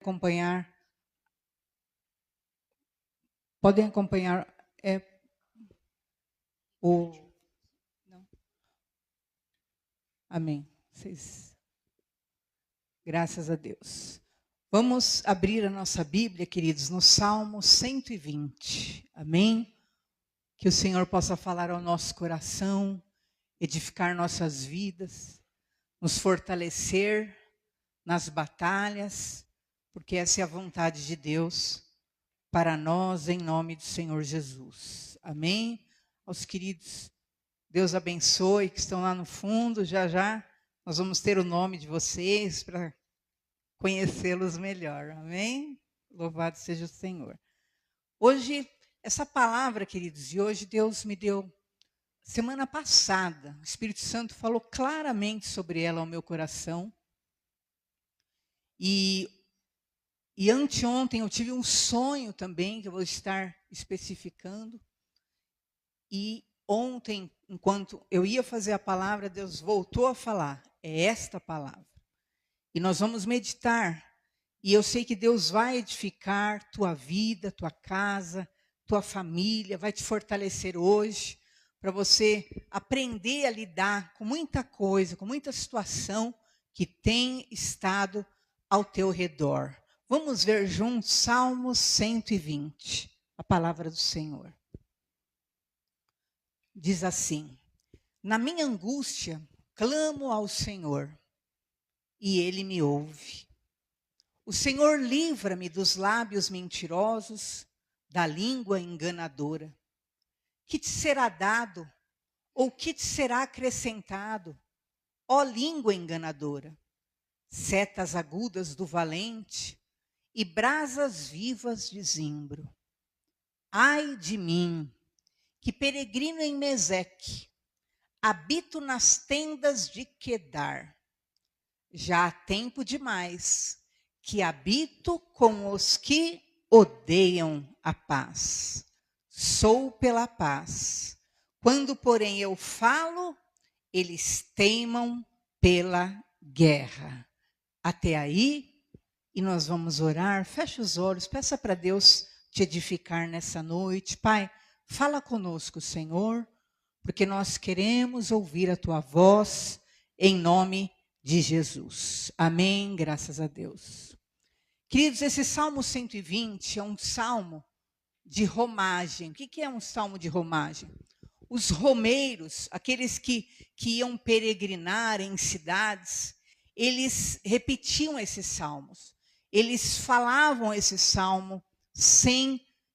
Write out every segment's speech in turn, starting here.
acompanhar. Podem acompanhar o... Não. Amém. Graças a Deus. Vamos abrir a nossa Bíblia, queridos, no Salmo 120. Amém? Que o Senhor possa falar ao nosso coração, edificar nossas vidas, nos fortalecer nas batalhas, porque essa é a vontade de Deus para nós, em nome do Senhor Jesus. Amém? Aos queridos, Deus abençoe, que estão lá no fundo, já nós vamos ter o nome de vocês para conhecê-los melhor. Amém? Louvado seja o Senhor. Hoje, essa palavra, queridos, e hoje Deus me deu, semana passada, o Espírito Santo falou claramente sobre ela ao meu coração. E anteontem eu tive um sonho também, que eu vou estar especificando. E ontem, enquanto eu ia fazer a palavra, Deus voltou a falar. É esta palavra. E nós vamos meditar. E eu sei que Deus vai edificar tua vida, tua casa, tua família, vai te fortalecer hoje, para você aprender a lidar com muita coisa, com muita situação que tem estado ao teu redor. Vamos ver juntos Salmo 120, a palavra do Senhor. Diz assim: na minha angústia, clamo ao Senhor, e Ele me ouve. O Senhor livra-me dos lábios mentirosos, da língua enganadora. Que te será dado, ou que te será acrescentado, ó língua enganadora? Setas agudas do valente e brasas vivas de zimbro. Ai de mim, que peregrino em Meseque, habito nas tendas de Quedar. Já há tempo demais que habito com os que odeiam a paz. Sou pela paz. Quando, porém, eu falo, eles teimam pela guerra. Até aí, e nós vamos orar. Feche os olhos, peça para Deus te edificar nessa noite. Pai, fala conosco, Senhor, porque nós queremos ouvir a tua voz em nome de Jesus. Amém, graças a Deus. Queridos, esse Salmo 120 é um salmo de romagem. O que é um salmo de romagem? Os romeiros, aqueles que iam peregrinar em cidades, eles repetiam esses salmos. Eles falavam esse salmo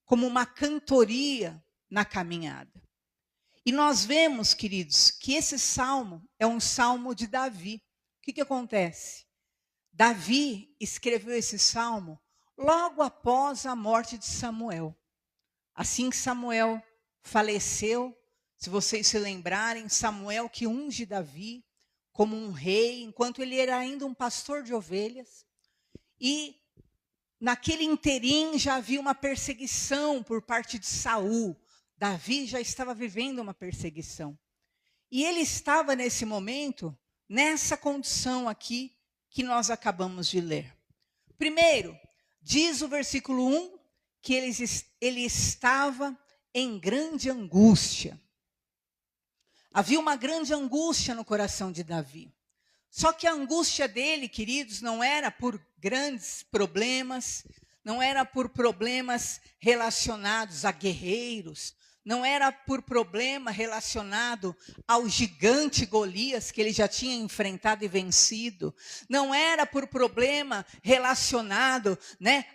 como uma cantoria na caminhada. E nós vemos, queridos, que esse salmo é um salmo de Davi. O que acontece? Davi escreveu esse salmo logo após a morte de Samuel. Assim que Samuel faleceu, se vocês se lembrarem, Samuel que unge Davi como um rei, enquanto ele era ainda um pastor de ovelhas. E naquele interim já havia uma perseguição por parte de Saul. Davi já estava vivendo uma perseguição. E ele estava nesse momento, nessa condição aqui que nós acabamos de ler. Primeiro, diz o versículo 1, que ele estava em grande angústia. Havia uma grande angústia no coração de Davi. Só que a angústia dele, queridos, não era por grandes problemas, não era por problemas relacionados a guerreiros, não era por problema relacionado ao gigante Golias que ele já tinha enfrentado e vencido. Não era por problema relacionado,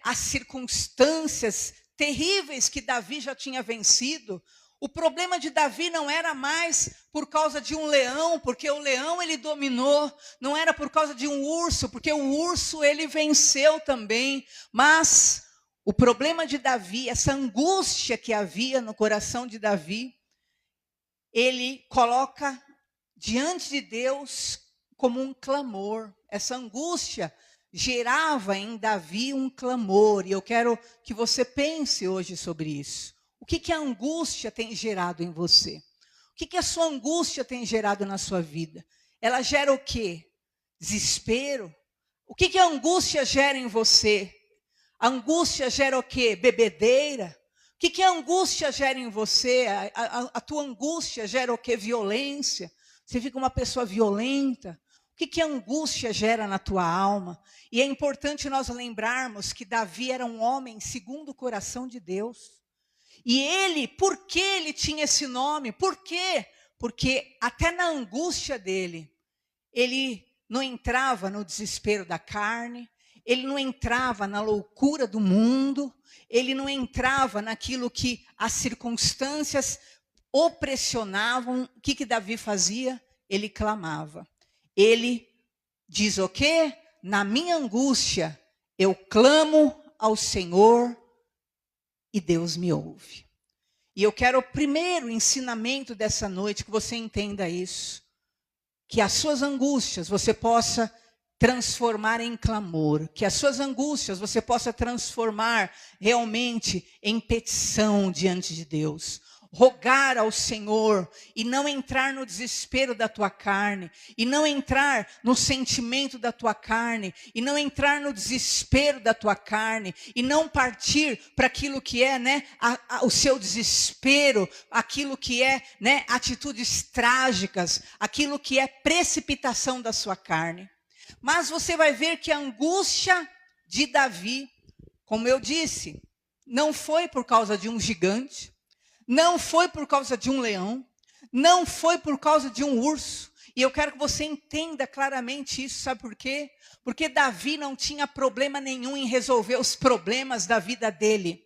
às circunstâncias terríveis que Davi já tinha vencido. O problema de Davi não era mais por causa de um leão, porque o leão ele dominou. Não era por causa de um urso, porque o urso ele venceu também. Mas o problema de Davi, essa angústia que havia no coração de Davi, ele coloca diante de Deus como um clamor. Essa angústia gerava em Davi um clamor. E eu quero que você pense hoje sobre isso. O que a angústia tem gerado em você? O que a sua angústia tem gerado na sua vida? Ela gera o quê? Desespero? O que a angústia gera em você? A angústia gera o quê? Bebedeira. O que a angústia gera em você? A tua angústia gera o quê? Violência. Você fica uma pessoa violenta. O que a angústia gera na tua alma? E é importante nós lembrarmos que Davi era um homem segundo o coração de Deus. E ele, por que ele tinha esse nome? Por quê? Porque até na angústia dele, ele não entrava no desespero da carne, ele não entrava na loucura do mundo, ele não entrava naquilo que as circunstâncias o pressionavam. O que Davi fazia? Ele clamava. Ele diz o quê? Na minha angústia, eu clamo ao Senhor e Deus me ouve. E eu quero o primeiro ensinamento dessa noite, que você entenda isso. Que as suas angústias você possa transformar em clamor. Que as suas angústias você possa transformar realmente em petição diante de Deus. Rogar ao Senhor e não entrar no desespero da tua carne, e não entrar no sentimento da tua carne, e não entrar no desespero da tua carne, e não partir para aquilo que é, o seu desespero, aquilo que é, atitudes trágicas, aquilo que é precipitação da sua carne. Mas você vai ver que a angústia de Davi, como eu disse, não foi por causa de um gigante, não foi por causa de um leão, não foi por causa de um urso. E eu quero que você entenda claramente isso, sabe por quê? Porque Davi não tinha problema nenhum em resolver os problemas da vida dele.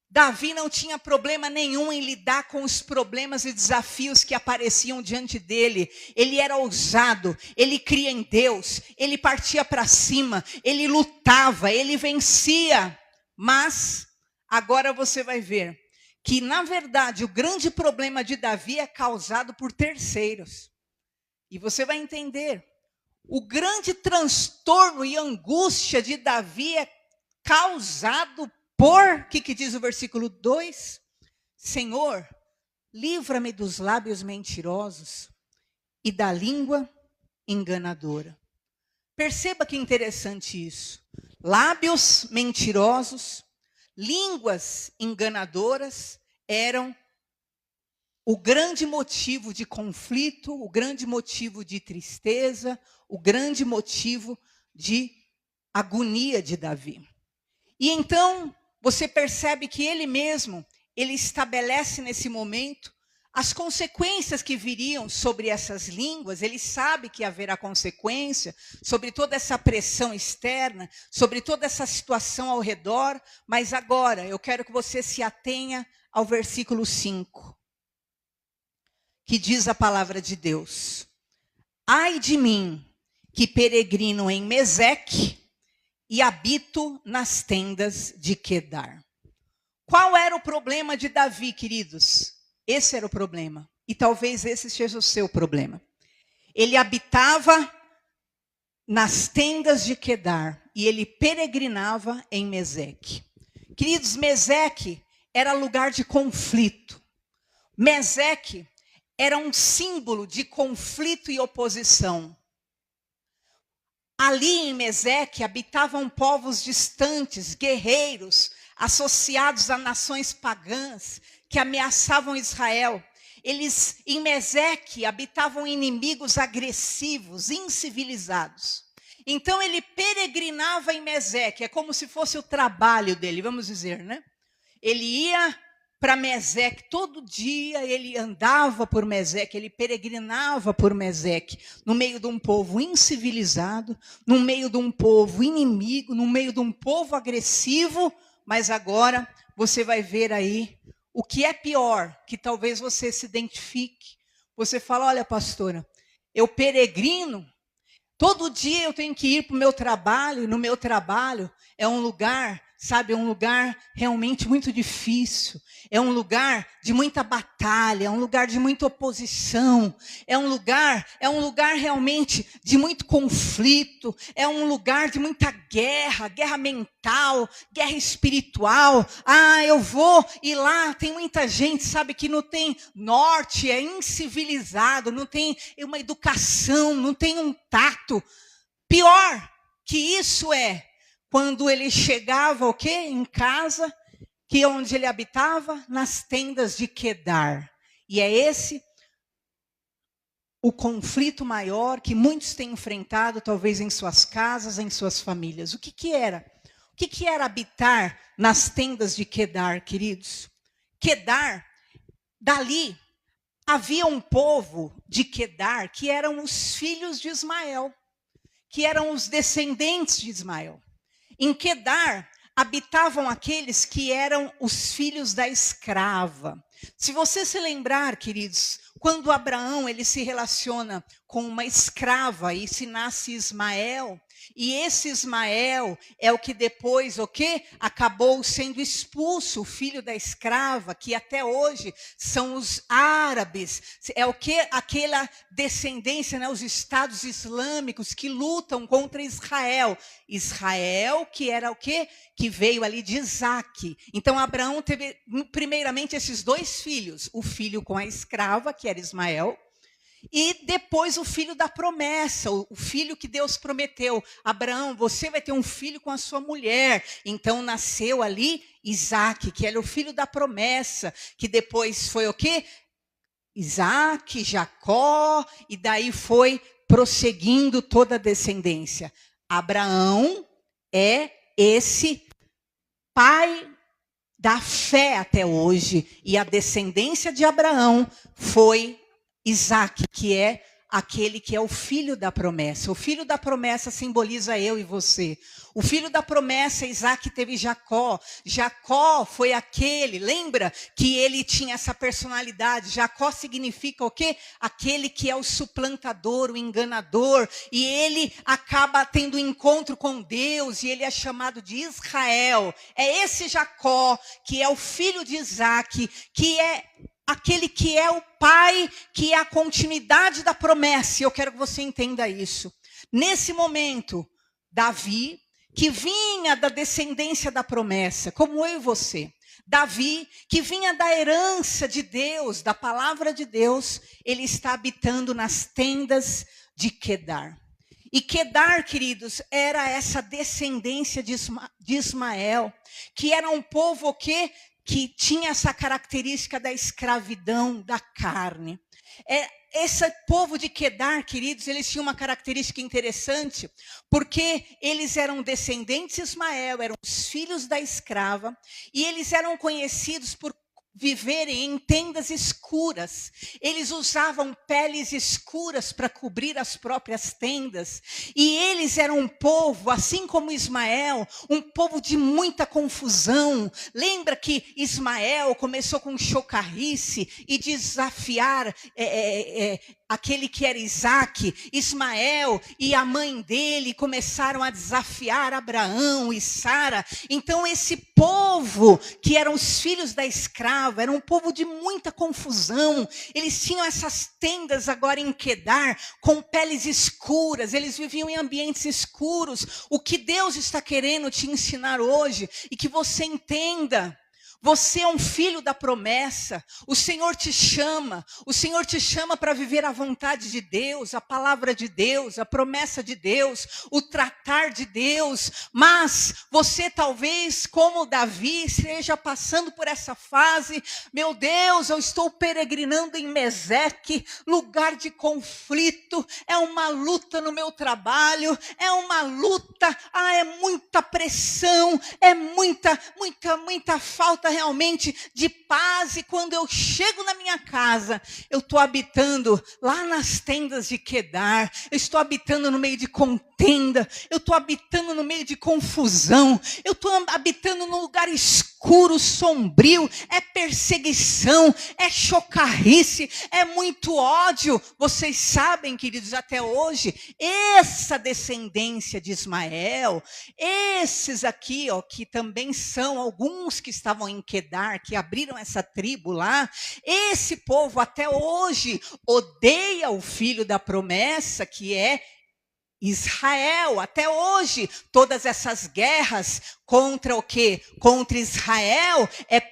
Davi não tinha problema nenhum em lidar com os problemas e desafios que apareciam diante dele. Ele era ousado, ele cria em Deus, ele partia para cima, ele lutava, ele vencia. Mas agora você vai ver que, na verdade, o grande problema de Davi é causado por terceiros. E você vai entender. O grande transtorno e angústia de Davi é causado por, o que diz o versículo 2? Senhor, livra-me dos lábios mentirosos e da língua enganadora. Perceba que interessante isso. Lábios mentirosos, línguas enganadoras eram o grande motivo de conflito, o grande motivo de tristeza, o grande motivo de agonia de Davi. E então você percebe que ele mesmo, ele estabelece nesse momento as consequências que viriam sobre essas línguas. Ele sabe que haverá consequência sobre toda essa pressão externa, sobre toda essa situação ao redor. Mas agora eu quero que você se atenha ao versículo 5, que diz a palavra de Deus: ai de mim, que peregrino em Meseque e habito nas tendas de Quedar. Qual era o problema de Davi, queridos? Esse era o problema. E talvez esse seja o seu problema. Ele habitava nas tendas de Quedar e ele peregrinava em Meseque. Queridos, Meseque era lugar de conflito. Meseque era um símbolo de conflito e oposição. Ali em Meseque habitavam povos distantes, guerreiros, associados a nações pagãs que ameaçavam Israel. Eles, em Meseque, habitavam inimigos agressivos, incivilizados. Então ele peregrinava em Meseque, é como se fosse o trabalho dele, vamos dizer, né? Ele ia para Meseque, todo dia ele andava por Meseque, ele peregrinava por Meseque, no meio de um povo incivilizado, no meio de um povo inimigo, no meio de um povo agressivo. Mas agora você vai ver aí o que é pior, que talvez você se identifique. Você fala: olha, pastora, eu peregrino, todo dia eu tenho que ir para o meu trabalho, e no meu trabalho é um lugar, sabe, é um lugar realmente muito difícil, é um lugar de muita batalha, é um lugar de muita oposição, é um lugar realmente de muito conflito, é um lugar de muita guerra, guerra mental, guerra espiritual. Ah, eu vou e lá tem muita gente, sabe, que não tem norte, é incivilizado, não tem uma educação, não tem um tato. Pior que isso é quando ele chegava, o quê? Em casa, que onde ele habitava? Nas tendas de Quedar. E é esse o conflito maior que muitos têm enfrentado, talvez em suas casas, em suas famílias. O que que era? O que que era habitar nas tendas de Quedar, queridos? Quedar, dali, havia um povo de Quedar que eram os filhos de Ismael, que eram os descendentes de Ismael. Em Quedar habitavam aqueles que eram os filhos da escrava. Se você se lembrar, queridos, quando Abraão ele se relaciona com uma escrava e se nasce Ismael, e esse Ismael é o que depois, o quê? Acabou sendo expulso, o filho da escrava, que até hoje são os árabes. É o que? Aquela descendência, né? Os estados islâmicos que lutam contra Israel. Israel, que era o quê? Que veio ali de Isaac. Então, Abraão teve, primeiramente, esses dois filhos. O filho com a escrava, que era Ismael, e depois o filho da promessa, o filho que Deus prometeu. Abraão, você vai ter um filho com a sua mulher. Então nasceu ali Isaac, que era o filho da promessa, que depois foi o quê? Isaac, Jacó, e daí foi prosseguindo toda a descendência. Abraão é esse pai da fé até hoje, e a descendência de Abraão foi Isaac, que é aquele que é o filho da promessa. O filho da promessa simboliza eu e você. O filho da promessa, Isaac, teve Jacó. Jacó foi aquele, lembra que ele tinha essa personalidade. Jacó significa o quê? Aquele que é o suplantador, o enganador. E ele acaba tendo um encontro com Deus e ele é chamado de Israel. É esse Jacó que é o filho de Isaac, que é aquele que é o pai, que é a continuidade da promessa. E eu quero que você entenda isso. Nesse momento, Davi, que vinha da descendência da promessa, como eu e você. Davi, que vinha da herança de Deus, da palavra de Deus, ele está habitando nas tendas de Quedar. E Quedar, queridos, era essa descendência de Ismael, que era um povo o quê? Que tinha essa característica da escravidão da carne. Esse povo de Quedar, queridos, eles tinham uma característica interessante, porque eles eram descendentes de Ismael, eram os filhos da escrava, e eles eram conhecidos por viverem em tendas escuras. Eles usavam peles escuras para cobrir as próprias tendas. E eles eram um povo, assim como Ismael, um povo de muita confusão. Lembra que Ismael começou com chocarrice e desafiar aquele que era Isaac. Ismael e a mãe dele começaram a desafiar Abraão e Sara. Então esse povo, que eram os filhos da escrava, era um povo de muita confusão. Eles tinham essas tendas agora em Quedar, com peles escuras. Eles viviam em ambientes escuros. O que Deus está querendo te ensinar hoje, e que você entenda: você é um filho da promessa. O Senhor te chama. O Senhor te chama para viver a vontade de Deus, a palavra de Deus, a promessa de Deus, o tratar de Deus. Mas você talvez, como Davi, esteja passando por essa fase. Meu Deus, eu estou peregrinando em Meseque, lugar de conflito. É uma luta no meu trabalho. É uma luta. É muita pressão. É muita falta realmente de paz. E quando eu chego na minha casa, eu estou habitando lá nas tendas de Quedar, eu estou habitando no meio de contenda, eu estou habitando no meio de confusão, eu estou habitando num lugar escuro, sombrio, é perseguição, é chocarrice, é muito ódio. Vocês sabem, queridos, até hoje, essa descendência de Ismael, esses aqui, ó, que também são alguns que estavam em Quedar, que abriram essa tribo lá, esse povo até hoje odeia o filho da promessa, que é Israel. Até hoje, todas essas guerras contra o quê? Contra Israel, é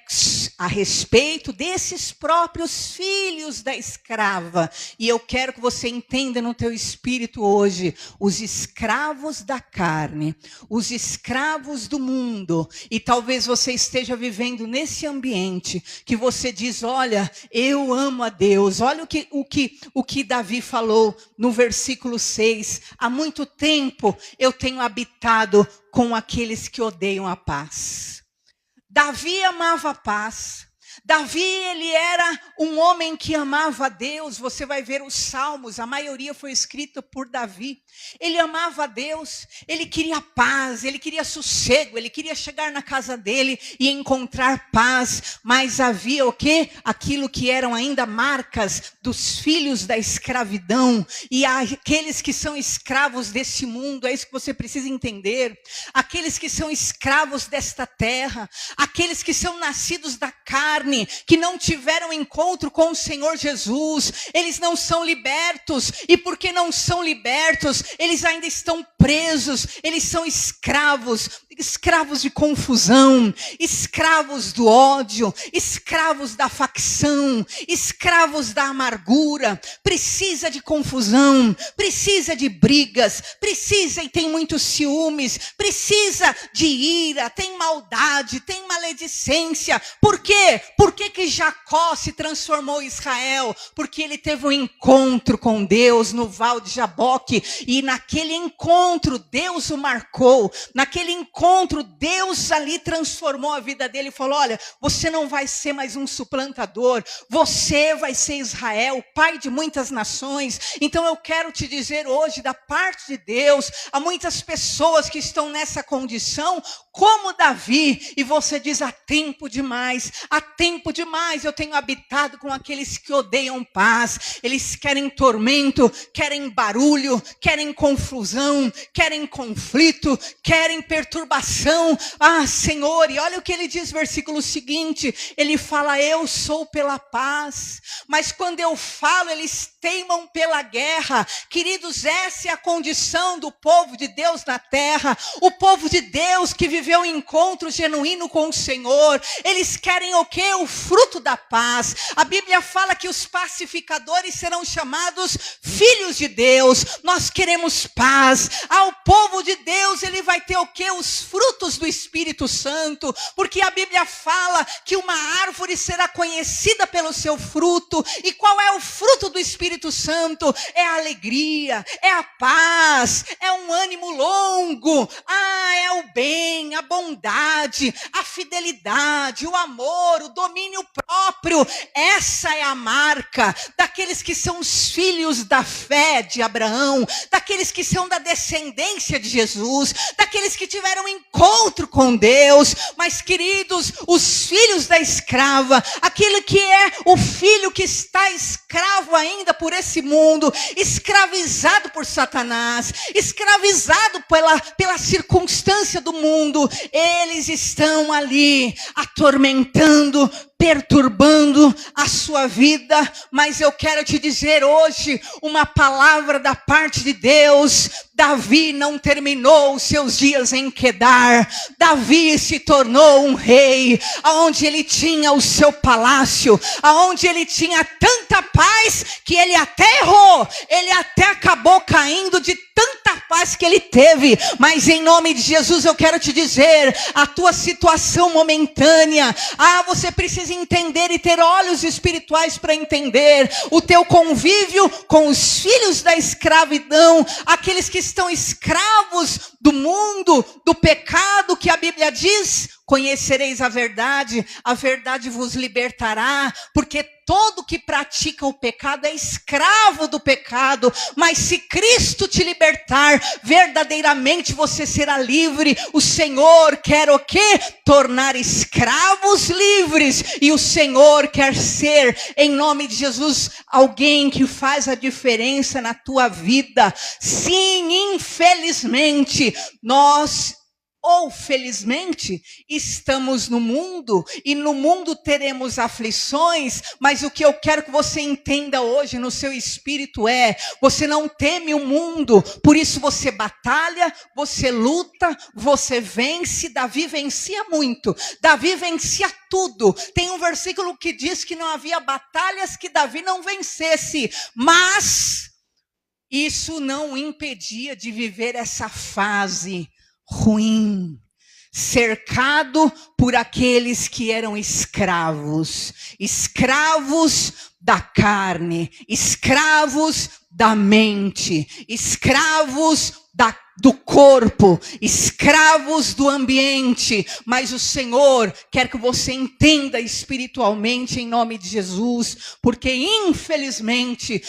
a respeito desses próprios filhos da escrava. E eu quero que você entenda no teu espírito hoje, os escravos da carne, os escravos do mundo, e talvez você esteja vivendo nesse ambiente, que você diz, olha, eu amo a Deus. Olha o que Davi falou no versículo 6, há muito tempo eu tenho habitado com aqueles que odeiam a paz. Davi amava a paz. Davi, ele era um homem que amava a Deus. Você vai ver os salmos, a maioria foi escrita por Davi. Ele amava a Deus, ele queria paz, ele queria sossego, ele queria chegar na casa dele e encontrar paz. Mas havia o quê? Aquilo que eram ainda marcas dos filhos da escravidão. E aqueles que são escravos desse mundo, é isso que você precisa entender. Aqueles que são escravos desta terra, aqueles que são nascidos da carne, que não tiveram encontro com o Senhor Jesus, eles não são libertos. E porque não são libertos, eles ainda estão presos, eles são escravos, escravos de confusão, escravos do ódio, escravos da facção, escravos da amargura. Precisa de confusão, precisa de brigas, precisa e tem muitos ciúmes, precisa de ira, tem maldade, tem maledicência. Por quê? Por que Jacó se transformou em Israel? Porque ele teve um encontro com Deus no Val de Jaboque, e naquele encontro Deus o marcou, naquele encontro Deus ali transformou a vida dele e falou, olha, você não vai ser mais um suplantador, você vai ser Israel, pai de muitas nações. Então eu quero te dizer hoje, da parte de Deus, há muitas pessoas que estão nessa condição, como Davi, e você diz, há tempo demais eu tenho habitado com aqueles que odeiam paz. Eles querem tormento, querem barulho, querem confusão, querem conflito, querem perturbação. Ah, Senhor, e olha o que ele diz, versículo seguinte, ele fala, eu sou pela paz, mas quando eu falo, eles teimam pela guerra. Queridos, essa é a condição do povo de Deus na terra, o povo de Deus que viveu um encontro genuíno com o Senhor. Eles querem o quê? O fruto da paz. A Bíblia fala que os pacificadores serão chamados filhos de Deus. Nós queremos paz. O povo de Deus, ele vai ter o quê? Os frutos do Espírito Santo, porque a Bíblia fala que uma árvore será conhecida pelo seu fruto. E qual é o fruto do Espírito Santo? É a alegria, é a paz, é um ânimo longo, é o bem, a bondade, a fidelidade, o amor, o domínio próprio. Essa é a marca daqueles que são os filhos da fé de Abraão, daqueles que são da descendência de Jesus, daqueles que tiveram encontro com Deus. Mas, queridos, os filhos da escrava, aquele que é o filho que está escravo ainda por esse mundo, escravizado por Satanás, escravizado pela circunstância do mundo, eles estão ali atormentando, perturbando a sua vida. Mas eu quero te dizer hoje uma palavra da parte de Deus. Davi não terminou os seus dias em Quedar. Davi se tornou um rei, aonde ele tinha o seu palácio, aonde ele tinha tanta paz que ele até errou, ele até acabou caindo de tanta paz que ele teve. Mas em nome de Jesus eu quero te dizer, a tua situação momentânea, você precisa entender e ter olhos espirituais para entender o teu convívio com os filhos da escravidão, aqueles que estão escravos do mundo, do pecado, que a Bíblia diz, conhecereis a verdade vos libertará, porque todo que pratica o pecado é escravo do pecado. Mas se Cristo te libertar, verdadeiramente você será livre. O Senhor quer o quê? Tornar escravos livres. E o Senhor quer ser, em nome de Jesus, alguém que faz a diferença na tua vida. Sim, infelizmente, nós ou felizmente, estamos no mundo e no mundo teremos aflições, mas o que eu quero que você entenda hoje no seu espírito é: você não teme o mundo, por isso você batalha, você luta, você vence. Davi vencia muito, Davi vencia tudo. Tem um versículo que diz que não havia batalhas que Davi não vencesse, mas isso não o impedia de viver essa fase ruim, cercado por aqueles que eram escravos, escravos da carne, escravos da mente, escravos do corpo, escravos do ambiente. Mas o Senhor quer que você entenda espiritualmente em nome de Jesus, porque infelizmente,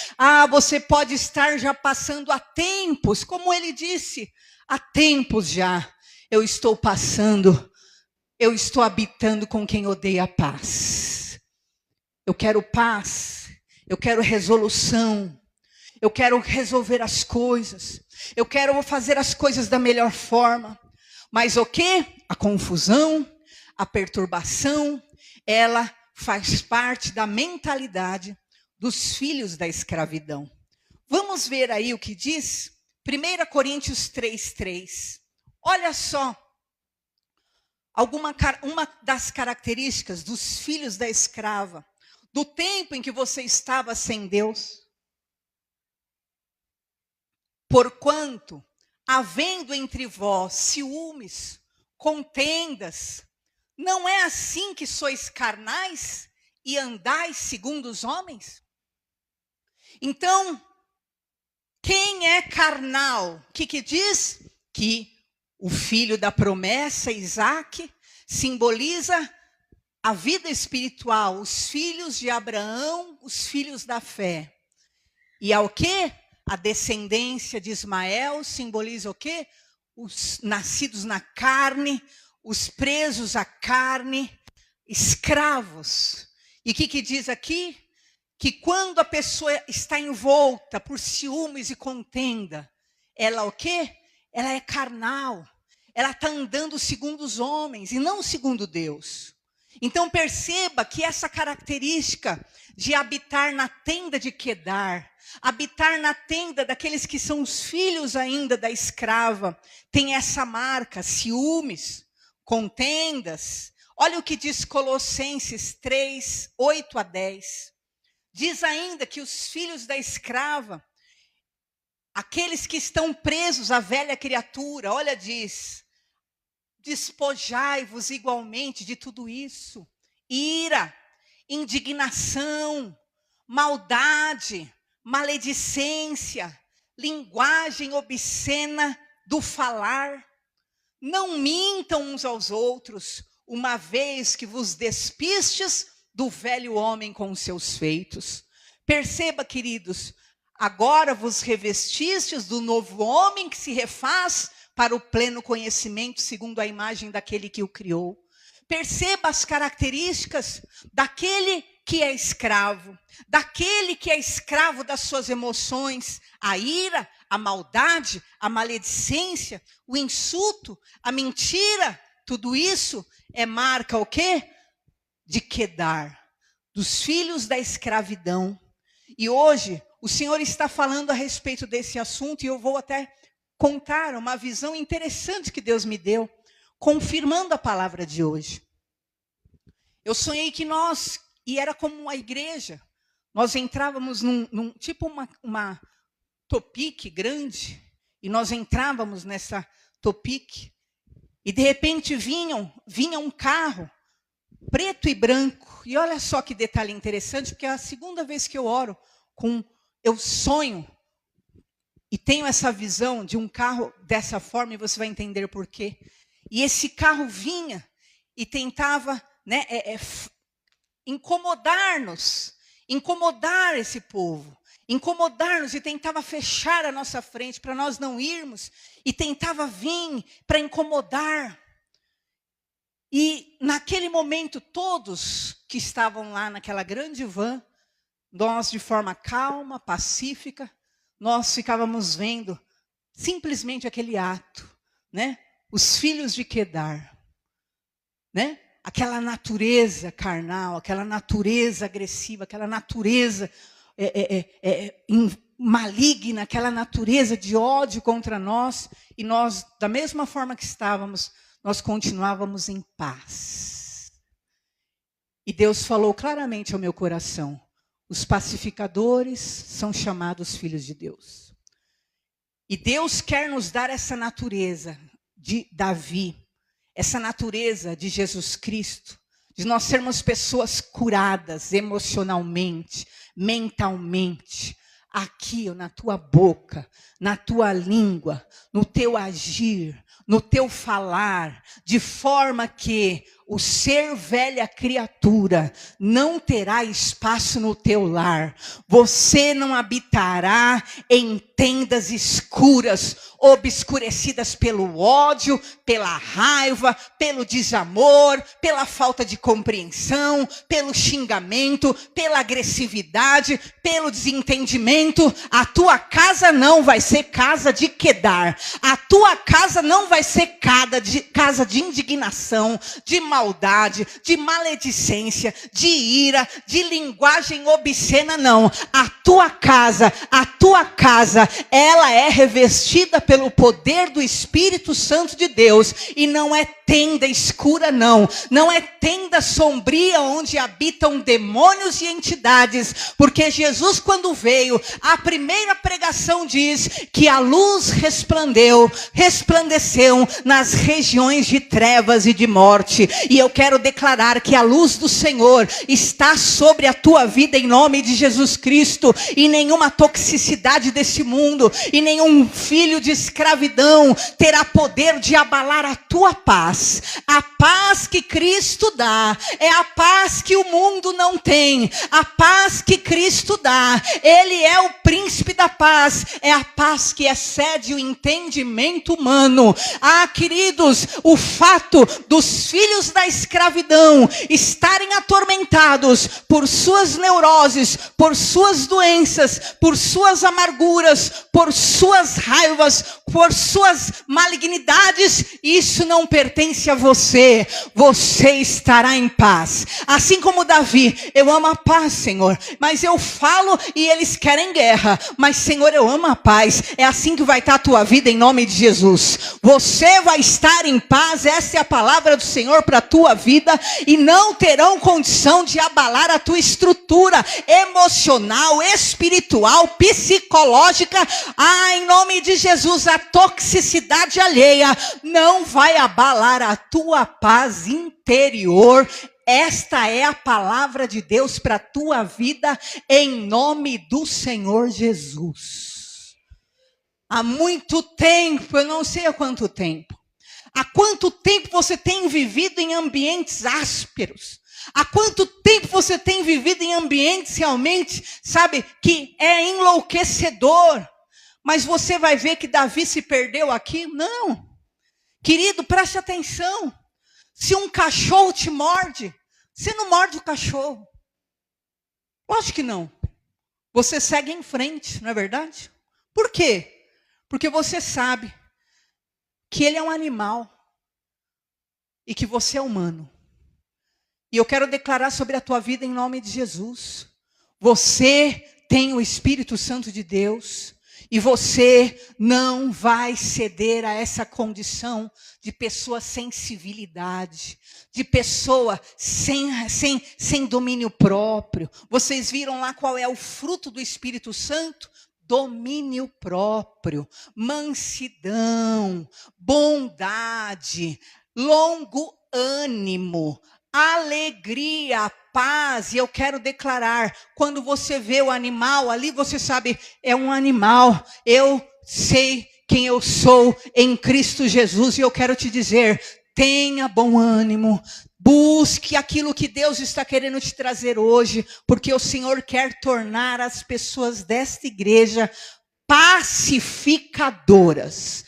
você pode estar já passando há tempos, como ele disse, há tempos já, eu estou passando, eu estou habitando com quem odeia a paz. Eu quero paz, eu quero resolução, eu quero resolver as coisas, eu quero fazer as coisas da melhor forma. Mas o quê? A confusão, a perturbação, ela faz parte da mentalidade dos filhos da escravidão. Vamos ver aí o que diz 1 Coríntios 3:3. Olha só, uma das características dos filhos da escrava, do tempo em que você estava sem Deus. Porquanto, havendo entre vós ciúmes, contendas, não é assim que sois carnais e andais segundo os homens? Então, quem é carnal? O que diz? Que o filho da promessa, Isaque, simboliza a vida espiritual, os filhos de Abraão, os filhos da fé. E ao quê? A descendência de Ismael simboliza o quê? Os nascidos na carne, os presos à carne, escravos. E o que diz aqui? Que quando a pessoa está envolta por ciúmes e contenda, ela o quê? Ela é carnal. Ela está andando segundo os homens e não segundo Deus. Então perceba que essa característica de habitar na tenda de Quedar, habitar na tenda daqueles que são os filhos ainda da escrava, tem essa marca: ciúmes, contendas. Olha o que diz Colossenses 3:8-10. Diz ainda que os filhos da escrava, aqueles que estão presos à velha criatura, olha, diz: despojai-vos igualmente de tudo isso: ira, indignação, maldade, maledicência, linguagem obscena do falar. Não mintam uns aos outros, uma vez que vos despistes do velho homem com os seus feitos. Perceba, queridos, agora vos revestistes do novo homem que se refaz para o pleno conhecimento segundo a imagem daquele que o criou. Perceba as características daquele que é escravo, daquele que é escravo das suas emoções: a ira, a maldade, a maledicência, o insulto, a mentira. Tudo isso é marca o quê? De Quedar, dos filhos da escravidão. E hoje o Senhor está falando a respeito desse assunto, e eu vou até contar uma visão interessante que Deus me deu, confirmando a palavra de hoje. Eu sonhei que nós, e era como a igreja, nós entrávamos tipo uma topique grande, e nós entrávamos nessa topique, e de repente vinha um carro, preto e branco. E olha só que detalhe interessante, porque é a segunda vez que eu oro, eu sonho, e tenho essa visão de um carro dessa forma, e você vai entender por quê. E esse carro vinha e tentava, incomodar-nos, incomodar esse povo, incomodar-nos, e tentava fechar a nossa frente para nós não irmos, e tentava vir para incomodar. E naquele momento, todos que estavam lá naquela grande van, nós de forma calma, pacífica, nós ficávamos vendo simplesmente aquele ato, os filhos de Quedar, né? Aquela natureza carnal, aquela natureza agressiva, aquela natureza maligna, aquela natureza de ódio contra nós, e nós, da mesma forma que estávamos, nós continuávamos em paz. E Deus falou claramente ao meu coração: os pacificadores são chamados filhos de Deus. E Deus quer nos dar essa natureza de Davi, essa natureza de Jesus Cristo, de nós sermos pessoas curadas emocionalmente, mentalmente, aqui na tua boca, na tua língua, no teu agir, no teu falar, de forma que o ser velha criatura não terá espaço no teu lar. Você não habitará em tendas escuras, obscurecidas pelo ódio, pela raiva, pelo desamor, pela falta de compreensão, pelo xingamento, pela agressividade, pelo desentendimento. A tua casa não vai ser casa de Quedar. A tua casa não vai ser casa de indignação, de maldade, de maledicência, de ira, de linguagem obscena, não. A tua casa, ela é revestida pelo poder do Espírito Santo de Deus, e não é tenda escura, não. Não é tenda sombria onde habitam demônios e entidades, porque Jesus, quando veio, a primeira pregação diz que a luz resplandeceu nas regiões de trevas e de morte. E eu quero declarar que a luz do Senhor está sobre a tua vida em nome de Jesus Cristo, e nenhuma toxicidade desse mundo, e nenhum filho de escravidão terá poder de abalar a tua paz. A paz que Cristo dá é a paz que o mundo não tem. A paz que Cristo dá, Ele é o príncipe da paz. É a paz que excede o entendimento humano. Ah, queridos, o fato dos filhos da escravidão estarem atormentados por suas neuroses, por suas doenças, por suas amarguras, por suas raivas, por suas malignidades, isso não pertence a você. Você estará em paz. Assim como Davi: eu amo a paz, Senhor, mas eu falo e eles querem guerra. Mas, Senhor, eu amo a paz. É assim que vai estar a tua vida em nome de Jesus. Você vai estar em paz. Essa é a palavra do Senhor para a tua vida, e não terão condição de abalar a tua estrutura emocional, espiritual, psicológica. Ah, em nome de Jesus, a toxicidade alheia não vai abalar a tua paz interior. Esta é a palavra de Deus para a tua vida, em nome do Senhor Jesus. Há muito tempo, eu não sei há quanto tempo você tem vivido em ambientes ásperos? Há quanto tempo você tem vivido em ambientes realmente, sabe, que é enlouquecedor? Mas você vai ver que Davi se perdeu aqui? Não. Querido, preste atenção. Se um cachorro te morde, você não morde o cachorro. Lógico que não. Você segue em frente, não é verdade? Por quê? Porque você sabe que ele é um animal e que você é humano. E eu quero declarar sobre a tua vida em nome de Jesus. Você tem o Espírito Santo de Deus. E você não vai ceder a essa condição de pessoa sem civilidade, de pessoa sem domínio próprio. Vocês viram lá qual é o fruto do Espírito Santo? Domínio próprio, mansidão, bondade, longo ânimo, alegria, paz. E eu quero declarar, quando você vê o animal ali, você sabe, é um animal. Eu sei quem eu sou em Cristo Jesus, e eu quero te dizer: tenha bom ânimo, busque aquilo que Deus está querendo te trazer hoje, porque o Senhor quer tornar as pessoas desta igreja pacificadoras.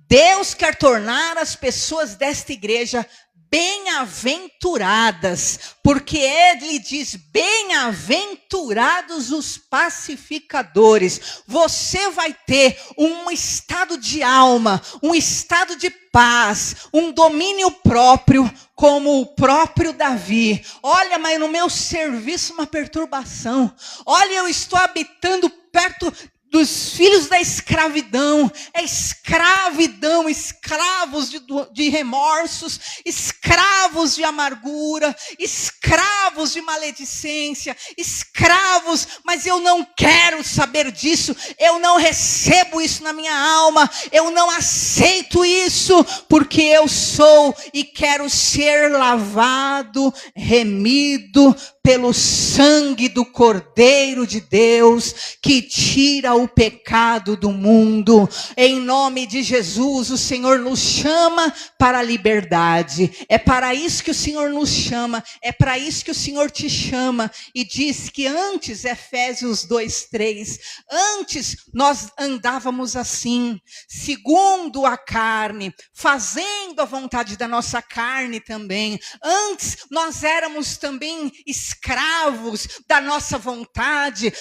Deus quer tornar as pessoas desta igreja bem-aventuradas, porque ele diz, bem-aventurados os pacificadores. Você vai ter um estado de alma, um estado de paz, um domínio próprio, como o próprio Davi. Olha, mas no meu serviço uma perturbação. Olha, eu estou habitando perto dos filhos da escravidão, escravidão, escravos de remorsos, escravos de amargura, escravos de maledicência, escravos, mas eu não quero saber disso, eu não recebo isso na minha alma, eu não aceito isso, porque eu sou e quero ser lavado, remido pelo sangue do Cordeiro de Deus, que tira o pecado do mundo. Em nome de Jesus, o Senhor nos chama para a liberdade. É para isso que o Senhor nos chama, é para isso que o Senhor te chama. E diz que antes, Efésios 2:3, antes nós andávamos assim, segundo a carne, fazendo a vontade da nossa carne também. Antes nós éramos também escravos da nossa vontade,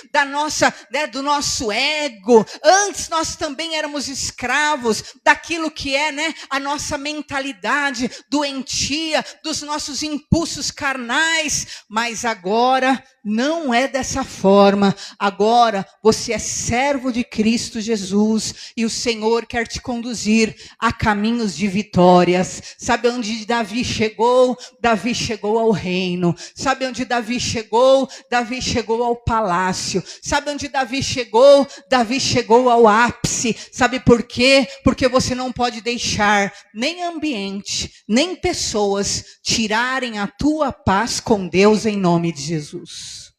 do nosso ego. Antes nós também éramos escravos daquilo que é, a nossa mentalidade doentia, dos nossos impulsos carnais. Mas agora não é dessa forma. Agora você é servo de Cristo Jesus e o Senhor quer te conduzir a caminhos de vitórias. Sabe onde Davi chegou? Davi chegou ao reino. Sabe onde Davi chegou? Davi chegou ao palácio. Sabe onde Davi chegou? Davi chegou ao ápice. Sabe por quê? Porque você não pode deixar nem ambiente, nem pessoas tirarem a tua paz com Deus em nome de Jesus.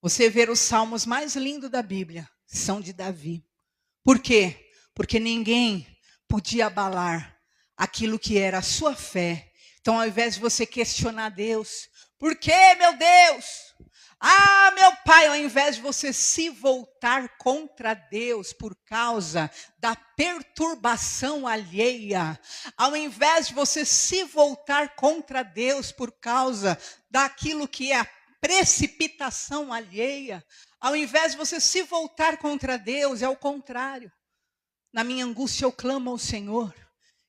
Você vê os salmos mais lindos da Bíblia, são de Davi. Por quê? Porque ninguém podia abalar aquilo que era a sua fé. Então, ao invés de você questionar Deus, por quê, meu Deus? Ah, meu Pai, ao invés de você se voltar contra Deus por causa da perturbação alheia, ao invés de você se voltar contra Deus por causa daquilo que é a precipitação alheia, ao invés de você se voltar contra Deus, é o contrário. Na minha angústia eu clamo ao Senhor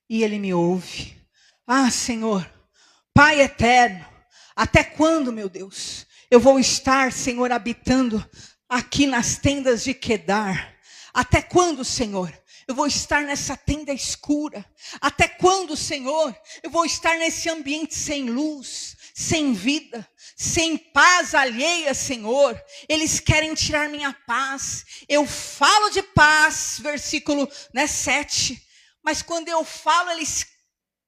e Ele me ouve. Ah, Senhor, Pai eterno, até quando, meu Deus, eu vou estar, Senhor, habitando aqui nas tendas de Quedar? Até quando, Senhor, eu vou estar nessa tenda escura? Até quando, Senhor, eu vou estar nesse ambiente sem luz, sem vida, sem paz alheia, Senhor? Eles querem tirar minha paz. Eu falo de paz, versículo 7, mas quando eu falo, eles